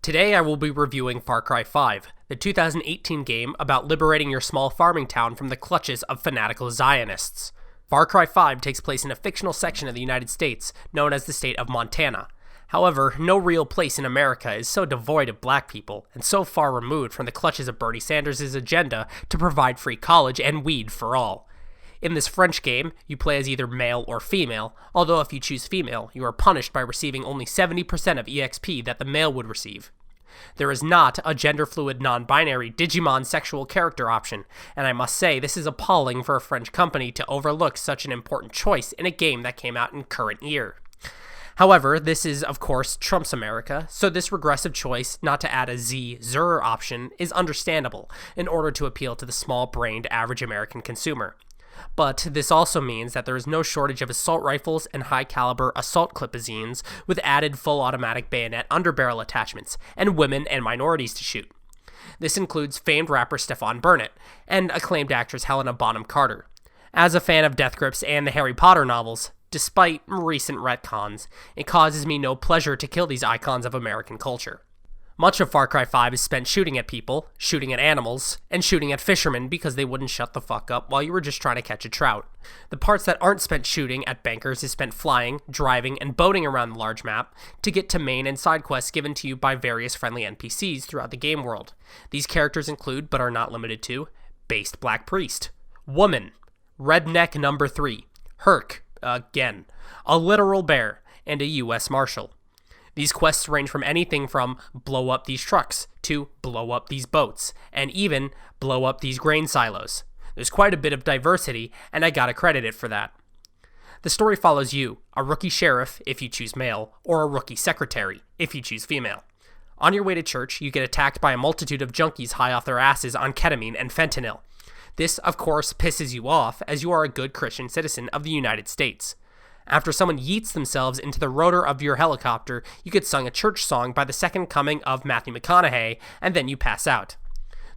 Today I will be reviewing Far Cry 5, the 2018 game about liberating your small farming town from the clutches of fanatical Zionists. Far Cry 5 takes place in a fictional section of the United States known as the state of Montana. However, no real place in America is so devoid of black people and so far removed from the clutches of Bernie Sanders' agenda to provide free college and weed for all. In this French game, you play as either male or female, although if you choose female, you are punished by receiving only 70% of EXP that the male would receive. There is not a gender-fluid non-binary Digimon sexual character option, and I must say this is appalling for a French company to overlook such an important choice in a game that came out in current year. However, this is, of course, Trump's America, so this regressive choice not to add a Z-Zer option is understandable in order to appeal to the small-brained average American consumer. But this also means that there is no shortage of assault rifles and high-caliber assault clipazines with added full-automatic bayonet underbarrel attachments, and women and minorities to shoot. This includes famed rapper Stefan Burnett and acclaimed actress Helena Bonham Carter. As a fan of Death Grips and the Harry Potter novels, despite recent retcons, it causes me no pleasure to kill these icons of American culture. Much of Far Cry 5 is spent shooting at people, shooting at animals, and shooting at fishermen because they wouldn't shut the fuck up while you were just trying to catch a trout. The parts that aren't spent shooting at bankers is spent flying, driving, and boating around the large map to get to main and side quests given to you by various friendly NPCs throughout the game world. These characters include, but are not limited to, Based Black Priest, Woman, Redneck Number 3, Herc, again, a literal bear, and a U.S. Marshal. These quests range from anything from blow up these trucks to blow up these boats, and even blow up these grain silos. There's quite a bit of diversity, and I gotta credit it for that. The story follows you, a rookie sheriff if you choose male, or a rookie secretary if you choose female. On your way to church, you get attacked by a multitude of junkies high off their asses on ketamine and fentanyl. This, of course, pisses you off as you are a good Christian citizen of the United States. After someone yeets themselves into the rotor of your helicopter, you get sung a church song by the second coming of Matthew McConaughey, and then you pass out.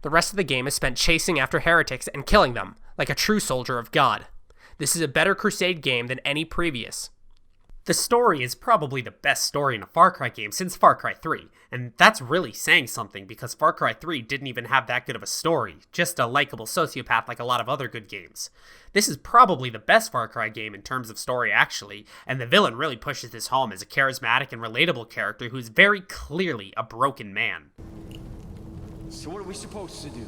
The rest of the game is spent chasing after heretics and killing them, like a true soldier of God. This is a better Crusade game than any previous. The story is probably the best story in a Far Cry game since Far Cry 3, and that's really saying something because Far Cry 3 didn't even have that good of a story, just a likable sociopath like a lot of other good games. This is probably the best Far Cry game in terms of story actually, and the villain really pushes this home as a charismatic and relatable character who's very clearly a broken man. So what are we supposed to do?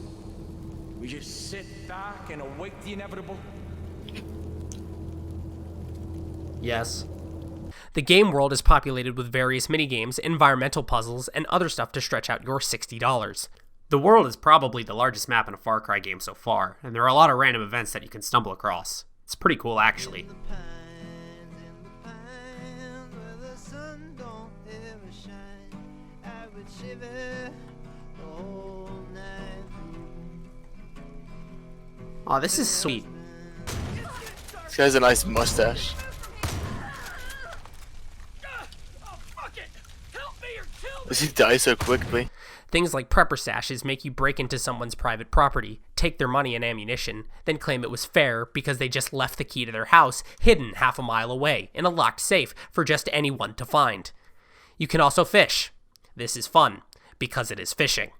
We just sit back and await the inevitable? Yes. The game world is populated with various minigames, environmental puzzles, and other stuff to stretch out your $60. The world is probably the largest map in a Far Cry game so far, and there are a lot of random events that you can stumble across. It's pretty cool, actually. Aw, this is sweet. This guy has a nice mustache. Does he die so quickly? Things like prepper stashes make you break into someone's private property, take their money and ammunition, then claim it was fair because they just left the key to their house hidden half a mile away in a locked safe for just anyone to find. You can also fish. This is fun, because it is fishing.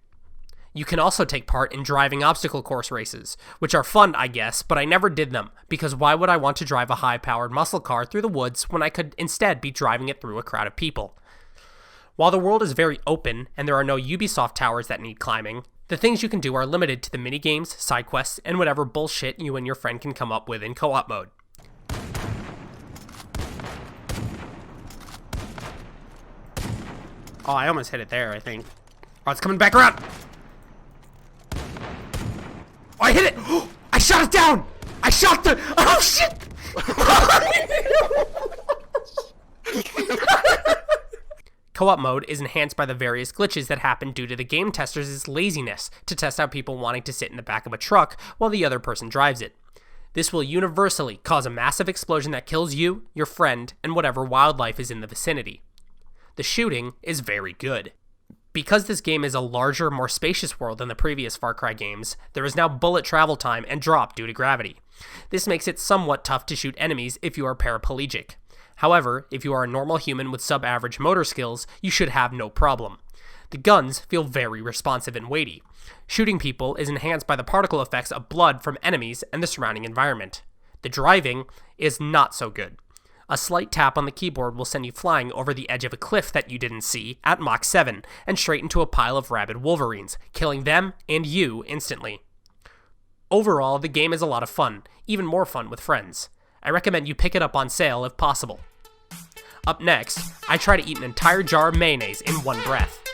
You can also take part in driving obstacle course races, which are fun, I guess, but I never did them, because why would I want to drive a high-powered muscle car through the woods when I could instead be driving it through a crowd of people? While the world is very open, and there are no Ubisoft towers that need climbing, the things you can do are limited to the minigames, side quests, and whatever bullshit you and your friend can come up with in co-op mode. Oh, I almost hit it there, I think. Oh, it's coming back around! Oh, I hit it! I shot it down! I shot the... Oh, shit! Co-op mode is enhanced by the various glitches that happen due to the game testers' laziness to test out people wanting to sit in the back of a truck while the other person drives it. This will universally cause a massive explosion that kills you, your friend, and whatever wildlife is in the vicinity. The shooting is very good. Because this game is a larger, more spacious world than the previous Far Cry games, there is now bullet travel time and drop due to gravity. This makes it somewhat tough to shoot enemies if you are paraplegic. However, if you are a normal human with sub-average motor skills, you should have no problem. The guns feel very responsive and weighty. Shooting people is enhanced by the particle effects of blood from enemies and the surrounding environment. The driving is not so good. A slight tap on the keyboard will send you flying over the edge of a cliff that you didn't see at Mach 7 and straight into a pile of rabid wolverines, killing them and you instantly. Overall, the game is a lot of fun, even more fun with friends. I recommend you pick it up on sale if possible. Up next, I try to eat an entire jar of mayonnaise in one breath.